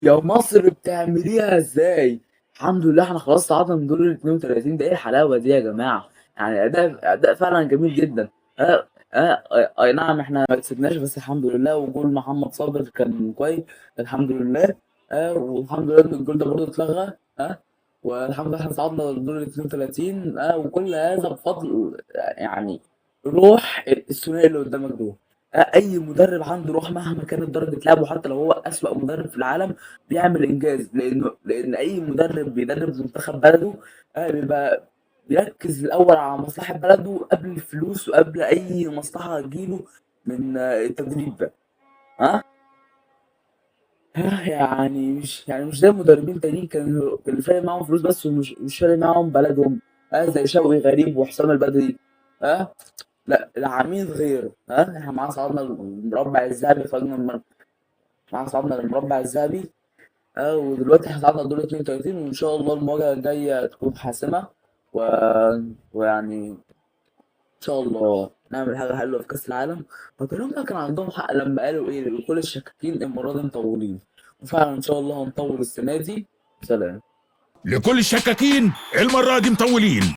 يا مصر بتعمليها ازاي؟ الحمد لله احنا خلاص صعدنا من دور ال 32. ده ايه الحلاوه دي يا جماعه؟ يعني اداء فعلا جميل جدا. اي نعم احنا ما كسبناش، بس الحمد لله. وجول محمد صابر كان كويس. الحمد لله. والحمد لله ان الجول ده برضه اتلغى. والحمد لله احنا صعدنا لدور ال 32. وكل هذا بفضل يعني روح الثنائي اللي قدامك دول. اي مدرب عنده روح مهما كانت درجه لعبه، حتى لو هو اسوأ مدرب في العالم بيعمل انجاز. لان اي مدرب بيدرب منتخب بلده بيبقى بيركز الاول على مصلحه بلده قبل الفلوس وقبل اي مصلحه تجيله من التدريب ده. ها يعني مش زي مدربين تانيين كان فارق معاهم فلوس بس، ومش مش فارق معاهم بلدهم. زي شوقي غريب وحسام البدري. ها لا، العميد غير. احنا معانا صعدنا المربع الذهبي، خرجنا معانا صعدنا المربع الذهبي. ودلوقتي احنا صعدنا الدور 32، وان شاء الله المواجهه الجايه تكون حاسمه. و... ويعني ان شاء الله نعمل حاجه حلوه في كاس العالم. فكلهم بقى كان عندهم حق لما قالوا ايه لكل الشكاكين المره دي مطولين. وفعلا ان شاء الله هنطول السنه دي. سلام. لكل الشكاكين المرة دي مطولين.